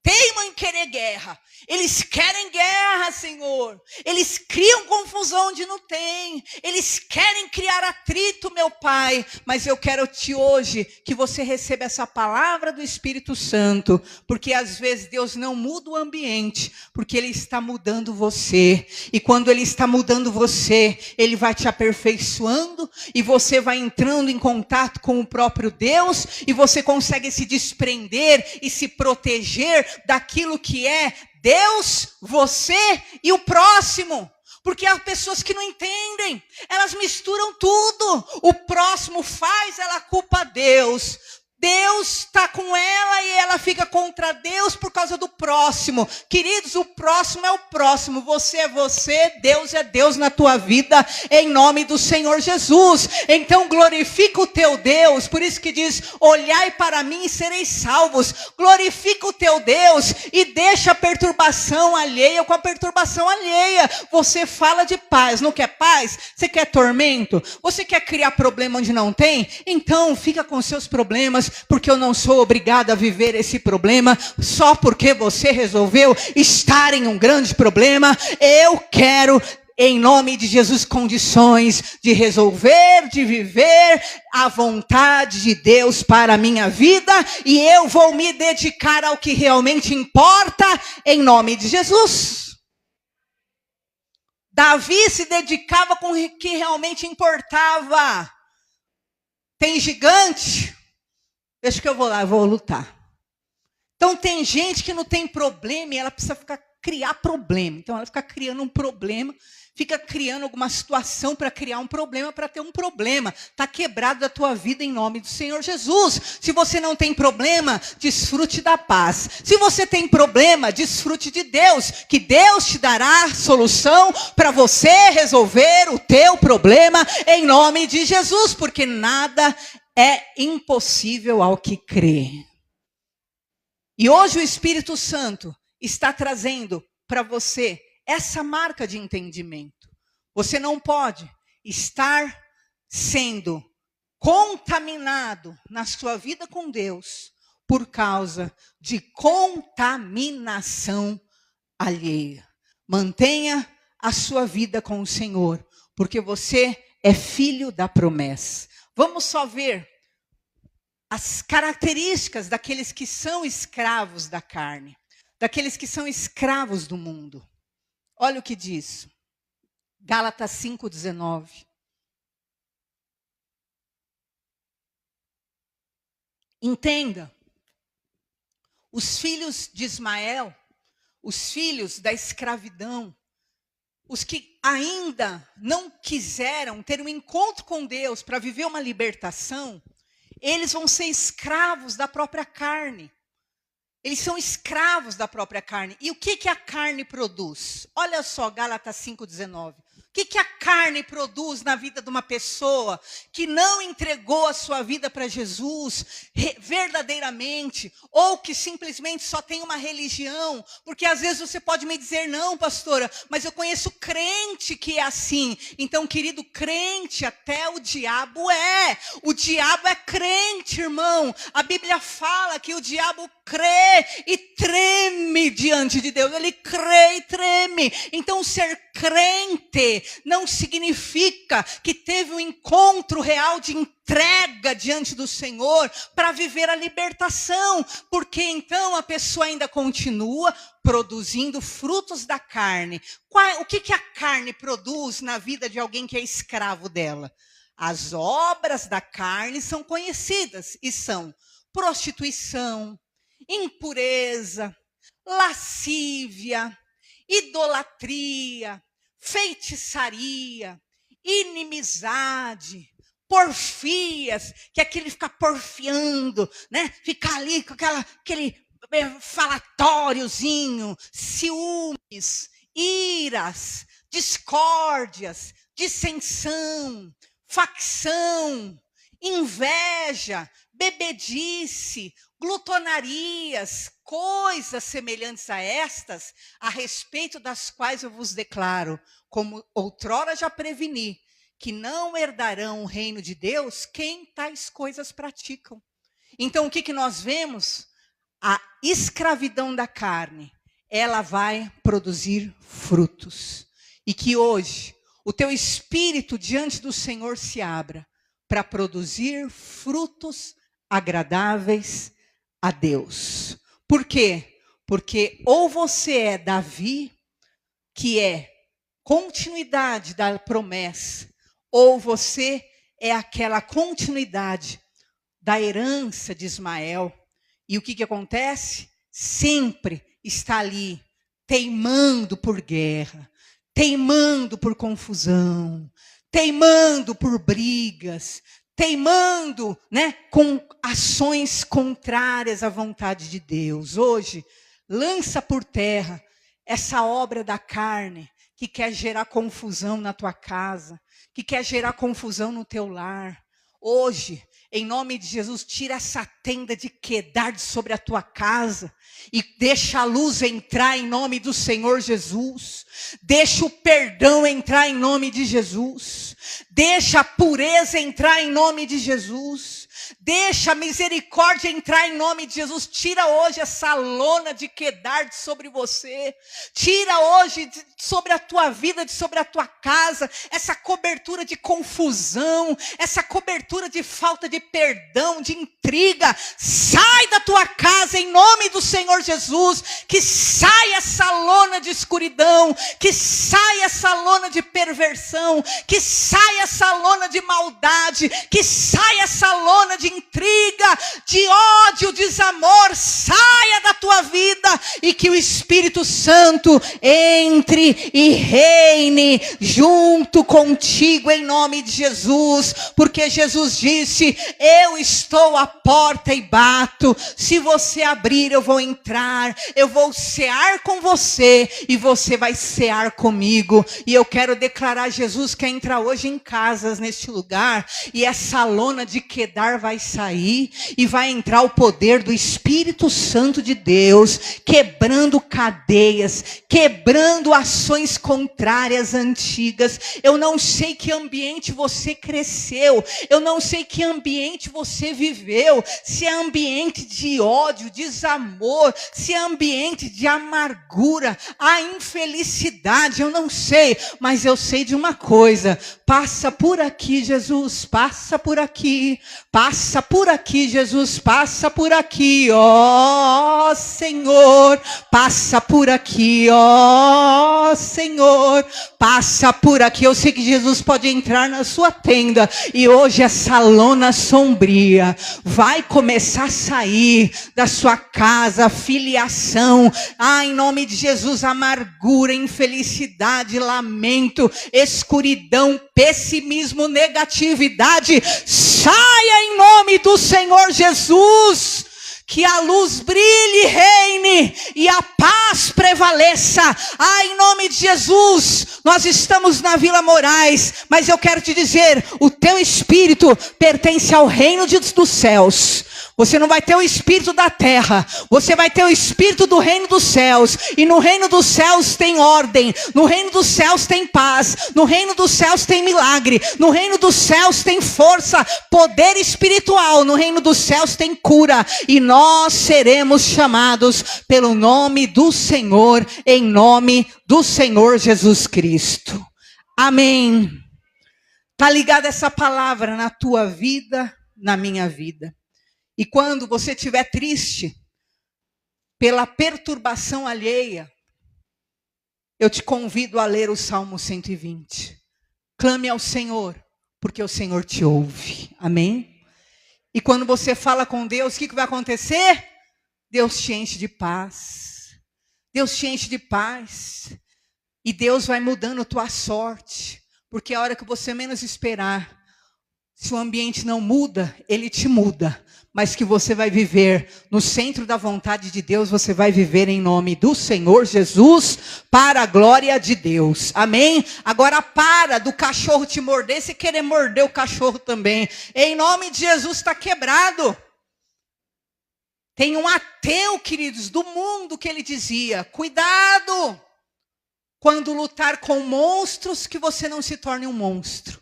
teimam em querer guerra. Eles querem guerra, Senhor. Eles criam confusão onde não tem. Eles querem criar atrito, meu Pai. Mas eu quero hoje que você receba essa palavra do Espírito Santo. Porque às vezes Deus não muda o ambiente, porque Ele está mudando você. E quando Ele está mudando você, Ele vai te aperfeiçoando. E você vai entrando em contato com o próprio Deus. E você consegue se desprender e se proteger daquilo que é Deus, você e o próximo. Porque há pessoas que não entendem, elas misturam tudo. O próximo faz, ela culpa Deus. Deus está com ela e ela fica contra Deus por causa do próximo. Queridos, o próximo é o próximo. Você é você, Deus é Deus na tua vida, em nome do Senhor Jesus. Então glorifica o teu Deus. Por isso que diz, olhai para mim e sereis salvos. Glorifica o teu Deus e deixa a perturbação alheia com a perturbação alheia. Você fala de paz, não quer paz? Você quer tormento? Você quer criar problema onde não tem? Então fica com seus problemas, porque eu não sou obrigado a viver esse problema só porque você resolveu estar em um grande problema. Eu quero, em nome de Jesus, condições de resolver, de viver a vontade de Deus para a minha vida, e eu vou me dedicar ao que realmente importa, em nome de Jesus. Davi se dedicava com o que realmente importava. Tem gigante? Deixa que eu vou lá, eu vou lutar. Então tem gente que não tem problema e ela precisa criar problema. Então ela fica criando um problema, fica criando alguma situação para criar um problema, para ter um problema. Está quebrado da tua vida em nome do Senhor Jesus. Se você não tem problema, desfrute da paz. Se você tem problema, desfrute de Deus, que Deus te dará solução para você resolver o teu problema em nome de Jesus, porque nada é impossível ao que crê. E hoje o Espírito Santo está trazendo para você essa marca de entendimento. Você não pode estar sendo contaminado na sua vida com Deus por causa de contaminação alheia. Mantenha a sua vida com o Senhor, porque você é filho da promessa. Vamos só ver as características daqueles que são escravos da carne, daqueles que são escravos do mundo. Olha o que diz, Gálatas 5:19. Entenda, os filhos de Ismael, os filhos da escravidão, os que ainda não quiseram ter um encontro com Deus para viver uma libertação, eles vão ser escravos da própria carne. Eles são escravos da própria carne. E o que a carne produz? Olha só, Gálatas 5:19. O que a carne produz na vida de uma pessoa que não entregou a sua vida para Jesus verdadeiramente, ou que simplesmente só tem uma religião? Porque às vezes você pode me dizer, não, pastora, mas eu conheço crente que é assim. Então, querido, crente até o diabo é. O diabo é crente, irmão. A Bíblia fala que o diabo crê e treme diante de Deus. Ele crê e treme. Então, ser crente não significa que teve um encontro real de entrega diante do Senhor para viver a libertação, porque então a pessoa ainda continua produzindo frutos da carne. O que a carne produz na vida de alguém que é escravo dela? As obras da carne são conhecidas e são prostituição, impureza, lascívia, idolatria, feitiçaria, inimizade, porfias, que é aquele ficar porfiando, né? Ficar ali com aquele falatóriozinho, ciúmes, iras, discórdias, dissensão, facção, inveja, bebedice, glutonarias, coisas semelhantes a estas, a respeito das quais eu vos declaro, como outrora já preveni, que não herdarão o reino de Deus quem tais coisas praticam. Então, o que nós vemos? A escravidão da carne, ela vai produzir frutos. E que hoje, o teu espírito diante do Senhor se abra para produzir frutos agradáveis a Deus. Por quê? Porque ou você é Davi, que é continuidade da promessa, ou você é aquela continuidade da herança de Ismael. E o que acontece? Sempre está ali, teimando por guerra, teimando por confusão, teimando por brigas, teimando, né, com ações contrárias à vontade de Deus. Hoje, lança por terra essa obra da carne que quer gerar confusão na tua casa, que quer gerar confusão no teu lar. Hoje, em nome de Jesus, tira essa tenda de Quedar de sobre a tua casa e deixa a luz entrar em nome do Senhor Jesus. Deixa o perdão entrar em nome de Jesus. Deixa a pureza entrar em nome de Jesus. Deixa a misericórdia entrar em nome de Jesus. Tira hoje essa lona de Quedar de sobre você. Tira hoje sobre a tua vida, sobre a tua casa, essa cobertura de confusão, essa cobertura de falta de perdão, de intriga. Sai da tua casa em nome do Senhor Jesus. Que saia essa lona lona de escuridão, que saia essa lona de perversão, que saia essa lona de maldade, que saia essa lona de intriga, de ódio, desamor, saia da tua vida e que o Espírito Santo entre e reine junto contigo em nome de Jesus, porque Jesus disse: eu estou à porta e bato, se você abrir eu vou entrar, eu vou cear com você e você vai cear comigo. E eu quero declarar: Jesus quer entrar hoje em casas neste lugar, e essa lona de Quedar vai sair, e vai entrar o poder do Espírito Santo de Deus, quebrando cadeias, quebrando ações contrárias antigas. Eu não sei que ambiente você cresceu, eu não sei que ambiente você viveu, se é ambiente de ódio, desamor, se é ambiente de amargura, a infelicidade, eu não sei, mas eu sei de uma coisa: passa por aqui, Jesus, passa por aqui, Jesus, passa por aqui, ó Senhor, passa por aqui, ó Senhor, passa por aqui. Eu sei que Jesus pode entrar na sua tenda, e hoje essa lona sombria vai começar a sair da sua casa, filiação, em nome de Jesus, amargura, infelicidade, lamento, escuridão, pessimismo, negatividade, saia em nome do Senhor Jesus. Que a luz brilhe, reine, e a paz prevaleça. Em nome de Jesus. Nós estamos na Vila Moraes, mas eu quero te dizer: o teu espírito pertence ao reino dos céus. Você não vai ter o espírito da terra, você vai ter o espírito do reino dos céus. E no reino dos céus tem ordem, no reino dos céus tem paz, no reino dos céus tem milagre, no reino dos céus tem força, poder espiritual, no reino dos céus tem cura. E nós seremos chamados pelo nome do Senhor, em nome do Senhor Jesus Cristo. Amém. Está ligada essa palavra na tua vida, na minha vida. E quando você estiver triste pela perturbação alheia, eu te convido a ler o Salmo 120. Clame ao Senhor, porque o Senhor te ouve. Amém? E quando você fala com Deus, o que vai acontecer? Deus te enche de paz. Deus te enche de paz. E Deus vai mudando a tua sorte. Porque a hora que você menos esperar, se o ambiente não muda, Ele te muda. Mas que você vai viver no centro da vontade de Deus, você vai viver em nome do Senhor Jesus, para a glória de Deus. Amém? Agora para do cachorro te morder, se querer morder o cachorro também. Em nome de Jesus, está quebrado. Tem um ateu, queridos, do mundo, que ele dizia: cuidado quando lutar com monstros, que você não se torne um monstro.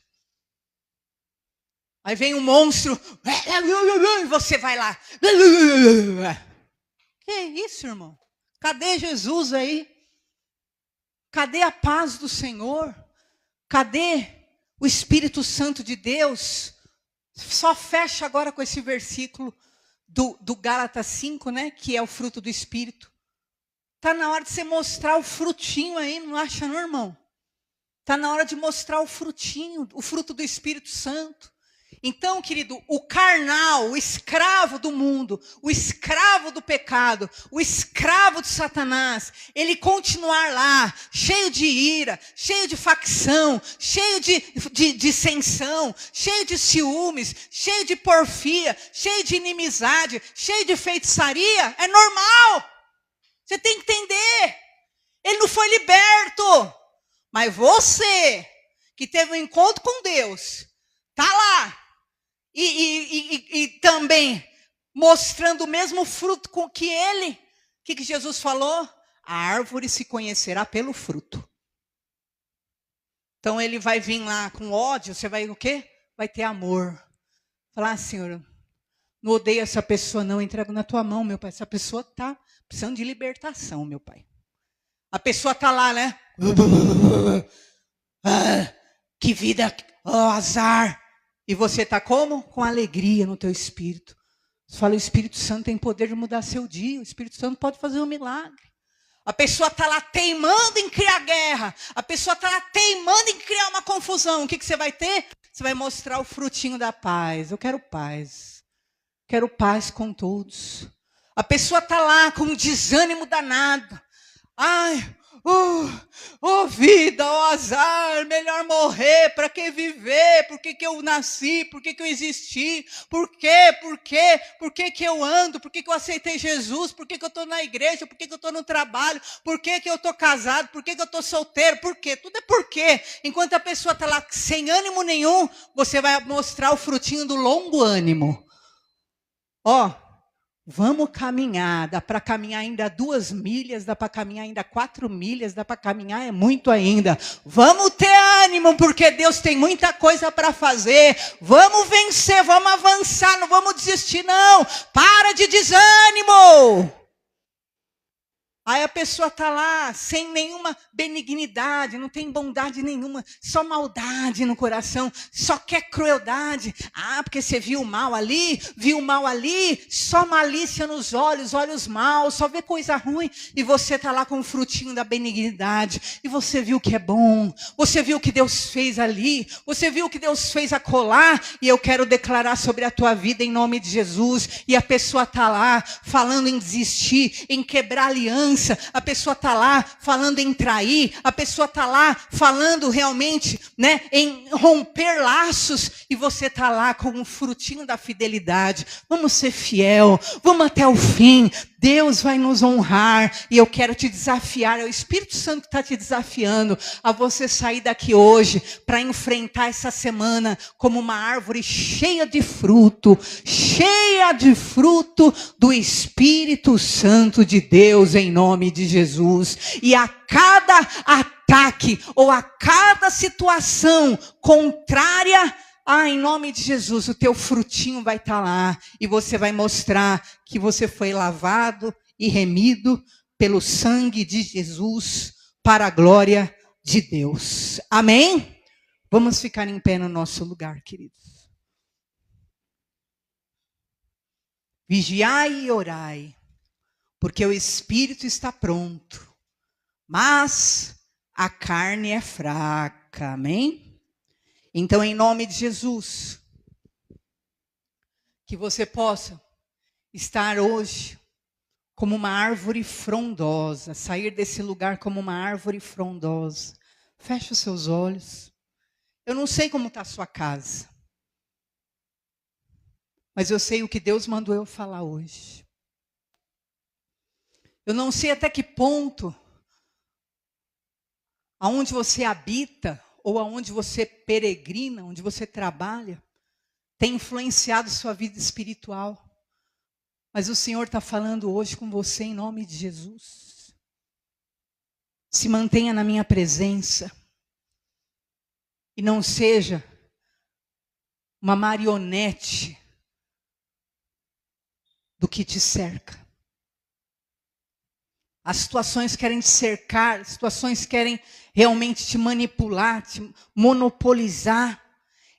Aí vem um monstro, e você vai lá. Que isso, irmão? Cadê Jesus aí? Cadê a paz do Senhor? Cadê o Espírito Santo de Deus? Só fecha agora com esse versículo do Gálatas 5, né? Que é o fruto do Espírito. Está na hora de você mostrar o frutinho aí, não acha não, irmão? Está na hora de mostrar o frutinho, o fruto do Espírito Santo. Então, querido, o carnal, o escravo do mundo, o escravo do pecado, o escravo de Satanás, ele continuar lá, cheio de ira, cheio de facção, cheio de dissensão, cheio de ciúmes, cheio de porfia, cheio de inimizade, cheio de feitiçaria, é normal. Você tem que entender. Ele não foi liberto. Mas você, que teve um encontro com Deus, está lá. E também mostrando o mesmo fruto com que ele. O que Jesus falou? A árvore se conhecerá pelo fruto. Então ele vai vir lá com ódio, você vai o quê? Vai ter amor. Falar: Senhor, não odeio essa pessoa não, entrego na tua mão, meu pai. Essa pessoa está precisando de libertação, meu pai. A pessoa está lá, né? Que vida, azar. E você está como? Com alegria no teu espírito. Você fala: o Espírito Santo tem poder de mudar seu dia. O Espírito Santo pode fazer um milagre. A pessoa está lá teimando em criar guerra. A pessoa está lá teimando em criar uma confusão. O que você vai ter? Você vai mostrar o frutinho da paz. Eu quero paz. Quero paz com todos. A pessoa está lá com um desânimo danado. Ai, vida, azar, melhor morrer, para que viver? Por que eu nasci? Por que eu existi? Por quê? Por que eu ando? Por que eu aceitei Jesus? Por que eu estou na igreja? Por que eu estou no trabalho? Por que eu estou casado? Por que eu estou solteiro? Por quê? Tudo é por quê. Enquanto a pessoa está lá sem ânimo nenhum, você vai mostrar o frutinho do longo ânimo. Vamos caminhar, dá para caminhar ainda 2 milhas, dá para caminhar ainda 4 milhas, dá para caminhar, é muito ainda. Vamos ter ânimo, porque Deus tem muita coisa para fazer. Vamos vencer, vamos avançar, não vamos desistir não. Para de desânimo. Aí a pessoa está lá sem nenhuma benignidade, não tem bondade nenhuma, só maldade no coração, só quer crueldade. Porque você viu mal ali, só malícia nos olhos, olhos maus, só vê coisa ruim. E você está lá com o frutinho da benignidade. E você viu que é bom, você viu o que Deus fez ali, você viu o que Deus fez acolá. E eu quero declarar sobre a tua vida em nome de Jesus. E a pessoa está lá falando em desistir, em quebrar aliança. A pessoa está lá falando em trair, a pessoa está lá falando realmente, em romper laços, e você está lá com um frutinho da fidelidade. Vamos ser fiel, vamos até o fim. Deus vai nos honrar, e eu quero te desafiar, é o Espírito Santo que está te desafiando a você sair daqui hoje para enfrentar essa semana como uma árvore cheia de fruto do Espírito Santo de Deus, em nome de Jesus. E a cada ataque ou a cada situação contrária, em nome de Jesus, o teu frutinho vai estar lá. E você vai mostrar que você foi lavado e remido pelo sangue de Jesus para a glória de Deus. Amém? Vamos ficar em pé no nosso lugar, queridos. Vigiai e orai, porque o espírito está pronto, mas a carne é fraca. Amém? Então, em nome de Jesus, que você possa estar hoje como uma árvore frondosa, sair desse lugar como uma árvore frondosa. Feche os seus olhos. Eu não sei como está a sua casa, mas eu sei o que Deus mandou eu falar hoje. Eu não sei até que ponto, aonde você habita, ou aonde você peregrina, onde você trabalha, tem influenciado sua vida espiritual. Mas o Senhor está falando hoje com você em nome de Jesus. Se mantenha na minha presença. E não seja uma marionete do que te cerca. As situações querem te cercar, as situações querem realmente te manipular, te monopolizar,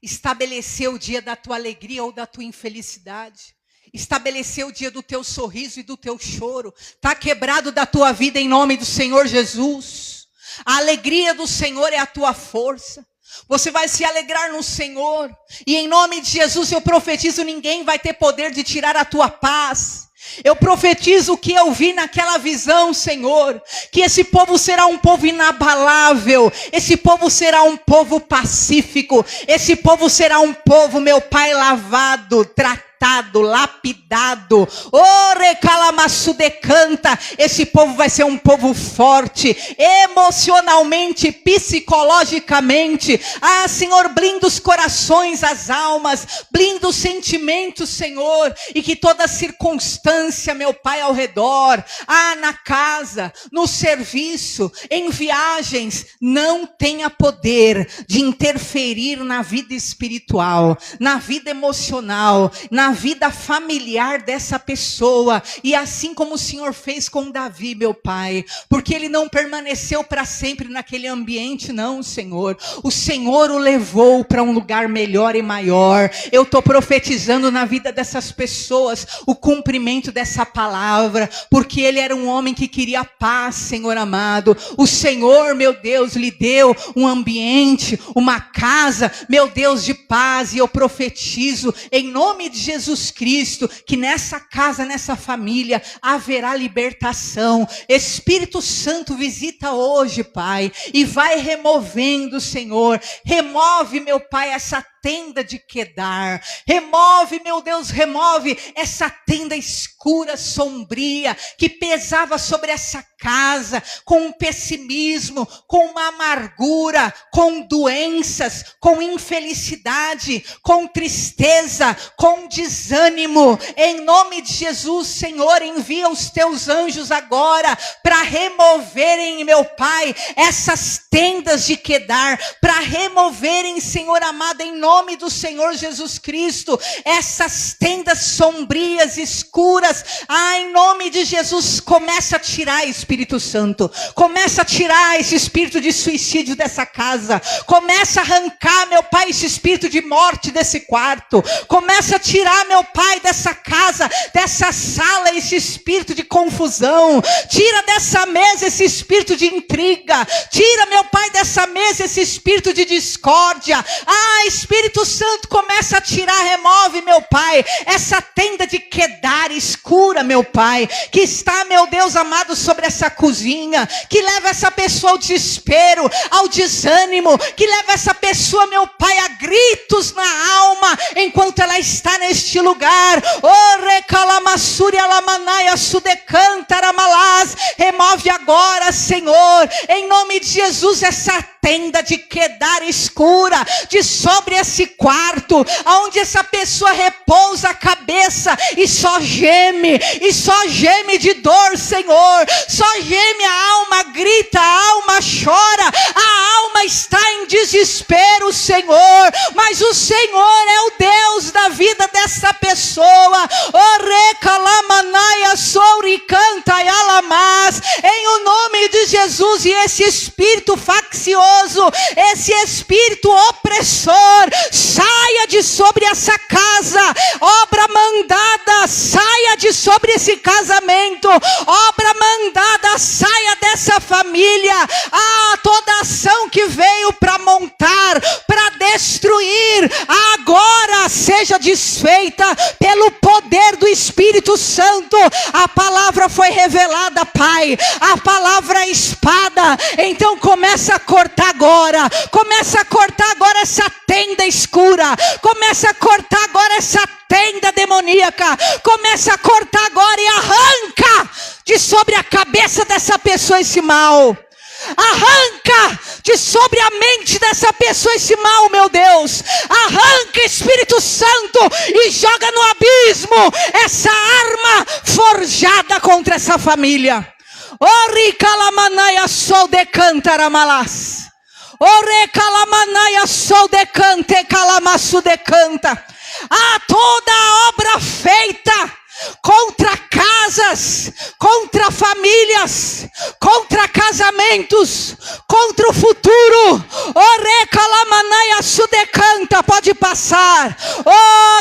estabelecer o dia da tua alegria ou da tua infelicidade, estabelecer o dia do teu sorriso e do teu choro. Está quebrado da tua vida em nome do Senhor Jesus. A alegria do Senhor é a tua força. Você vai se alegrar no Senhor. E em nome de Jesus eu profetizo, ninguém vai ter poder de tirar a tua paz. Eu profetizo o que eu vi naquela visão, Senhor, que esse povo será um povo inabalável, esse povo será um povo pacífico, esse povo será um povo, meu Pai, lavado, tratado, lapidado. Recalamaçu decanta. Esse povo vai ser um povo forte, emocionalmente, psicologicamente. Senhor, blinda os corações, as almas, blinda os sentimentos, Senhor, e que toda circunstância, meu Pai, ao redor, na casa, no serviço, em viagens, não tenha poder de interferir na vida espiritual, na vida emocional, na na vida familiar dessa pessoa. E assim como o Senhor fez com Davi, meu Pai. Porque ele não permaneceu para sempre naquele ambiente, não, Senhor. O Senhor o levou para um lugar melhor e maior. Eu estou profetizando na vida dessas pessoas o cumprimento dessa palavra. Porque ele era um homem que queria paz, Senhor amado. O Senhor, meu Deus, lhe deu um ambiente, uma casa, meu Deus, de paz. E eu profetizo em nome de Jesus Cristo que nessa casa, nessa família haverá libertação. Espírito Santo, visita hoje, Pai, e vai removendo, Senhor. Remove, meu Pai, essa tenda de Quedar. Remove, meu Deus, remove essa tenda escura, sombria, que pesava sobre essa casa, com um pessimismo, com uma amargura, com doenças, com infelicidade, com tristeza, com desânimo. Em nome de Jesus, Senhor, envia os teus anjos agora para removerem, meu Pai, essas tendas de Quedar, para removerem, Senhor amado, em nome do Senhor Jesus Cristo, essas tendas sombrias, escuras. Em nome de Jesus, começa a tirar, Espírito Santo, começa a tirar esse espírito de suicídio dessa casa, começa a arrancar, meu Pai, esse espírito de morte desse quarto, começa a tirar, meu Pai, dessa casa, dessa sala, esse espírito de confusão, tira dessa mesa esse espírito de intriga, tira, meu Pai, dessa mesa esse espírito de discórdia. Espírito Santo, começa a tirar, remove, meu Pai, essa tenda de Quedar escura, meu Pai, que está, meu Deus amado, sobre essa cozinha, que leva essa pessoa ao desespero, ao desânimo, que leva essa pessoa, meu Pai, a gritos na alma, enquanto ela está neste lugar. Remove agora, Senhor, em nome de Jesus, essa tenda de Quedar escura, de sobre esse quarto, onde essa pessoa repousa a cabeça e só geme de dor, Senhor, só geme, a alma grita, a alma chora, a alma está em desespero, Senhor, mas o Senhor é o Deus da vida dessa pessoa. Em o nome de Jesus, e esse espírito faccioso, esse espírito opressor, saia de sobre essa casa, obra mandada, saia de sobre esse casamento, obra mandada, saia dessa família. Toda ação que veio para montar, para destruir, agora seja desfeita pelo poder do Espírito Santo. A palavra foi revelada, Pai, a palavra é espada. Então começa a cortar agora, começa a cortar agora essa tenda escura, começa a cortar agora essa tenda demoníaca, começa a cortar agora e arranca de sobre a cabeça dessa pessoa esse mal. Arranca de sobre a mente dessa pessoa esse mal, meu Deus. Arranca, Espírito Santo, e joga no abismo essa arma forjada contra essa família. Ori calamanaya sol de cantaramalas. Ore calamanaya sol de cante calamaço de canta. Toda obra feita contra casas, contra famílias, contra casamentos, contra o futuro, pode passar.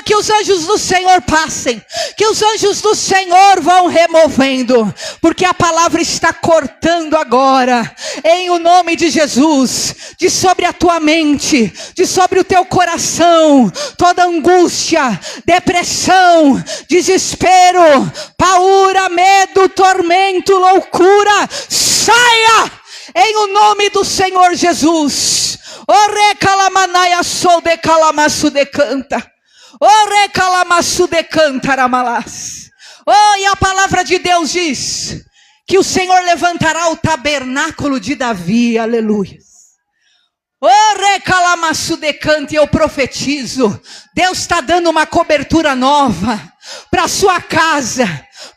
Que os anjos do Senhor passem, que os anjos do Senhor vão removendo, porque a palavra está cortando agora, em o nome de Jesus, de sobre a tua mente, de sobre o teu coração, toda angústia, depressão, desespero, paura, medo, tormento, loucura, saia em o nome do Senhor Jesus. Ore calamanaya sol de calamaço de canta. Ore calamaço de cantaramalas. E a palavra de Deus diz que o Senhor levantará o tabernáculo de Davi. Aleluia. Ore calamaço de canta. E eu profetizo, Deus está dando uma cobertura nova para a sua casa,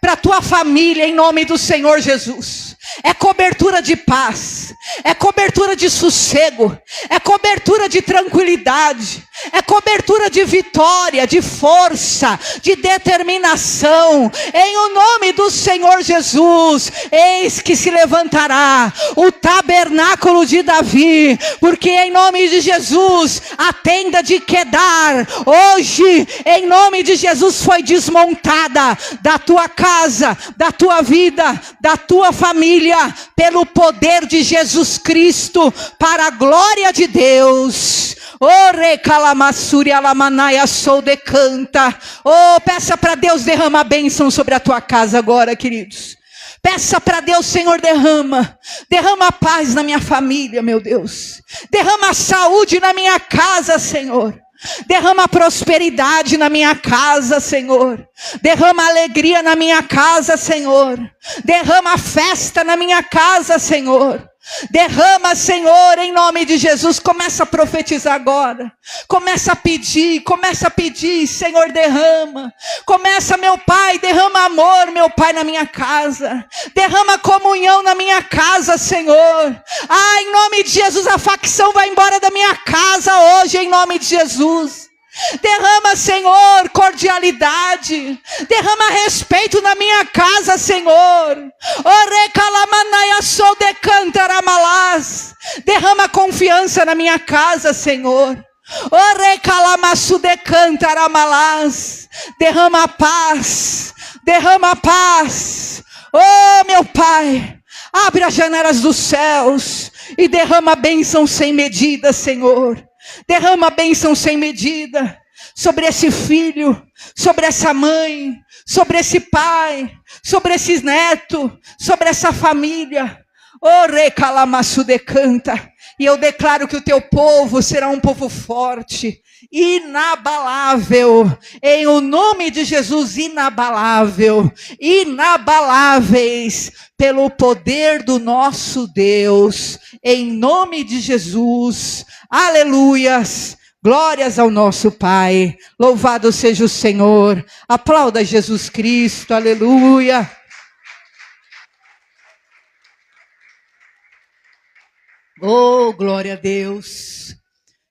para a tua família, em nome do Senhor Jesus. é cobertura de paz, é cobertura de sossego, é cobertura de tranquilidade, é cobertura de vitória, de força, de determinação. Em o nome do Senhor Jesus, eis que se levantará o tabernáculo de Davi, porque em nome de Jesus, a tenda de Quedar, hoje, em nome de Jesus, foi desmontada da tua casa, da tua vida, da tua família, pelo poder de Jesus Cristo, para a glória de Deus. Oh, recalamassuri alamanaia sou decanta. Oh, peça para Deus derramar bênção sobre a tua casa agora, queridos. Peça para Deus, Senhor, derrama paz na minha família, meu Deus. Derrama saúde na minha casa, Senhor. Derrama prosperidade na minha casa, Senhor. Derrama alegria na minha casa, Senhor. Derrama festa na minha casa, Senhor. Derrama, Senhor, em nome de Jesus. Começa a profetizar agora. Começa a pedir, Senhor, derrama. Começa, meu Pai, derrama amor, meu Pai, na minha casa. Derrama comunhão na minha casa, Senhor. Ah, em nome de Jesus, a facção vai embora da minha casa hoje, em nome de Jesus. Derrama, Senhor, cordialidade. Derrama respeito na minha casa, Senhor. Derrama confiança na minha casa, Senhor. Derrama paz. Derrama paz. Oh, meu Pai, abre as janelas dos céus e derrama bênção sem medida, Senhor. Derrama bênção sem medida sobre esse filho, sobre essa mãe, sobre esse pai, sobre esses netos, sobre essa família. Oh, recalamassu decanta. E eu declaro que o teu povo será um povo forte, inabalável, em o nome de Jesus, inabalável, inabaláveis, pelo poder do nosso Deus, em nome de Jesus, aleluias, glórias ao nosso Pai, louvado seja o Senhor, aplauda Jesus Cristo, aleluia. Oh, glória a Deus.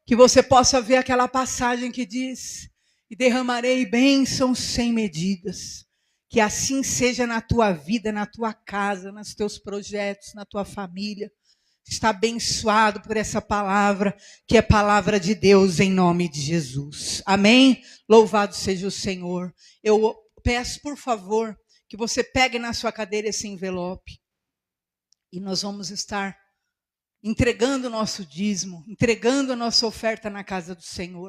Que você possa ver aquela passagem que diz: e derramarei bênçãos sem medidas. Que assim seja na tua vida, na tua casa, nos teus projetos, na tua família. Está abençoado por essa palavra, que é palavra de Deus em nome de Jesus. Amém? Louvado seja o Senhor. Eu peço, por favor, que você pegue na sua cadeira esse envelope. E nós vamos estar entregando o nosso dízimo, entregando a nossa oferta na casa do Senhor.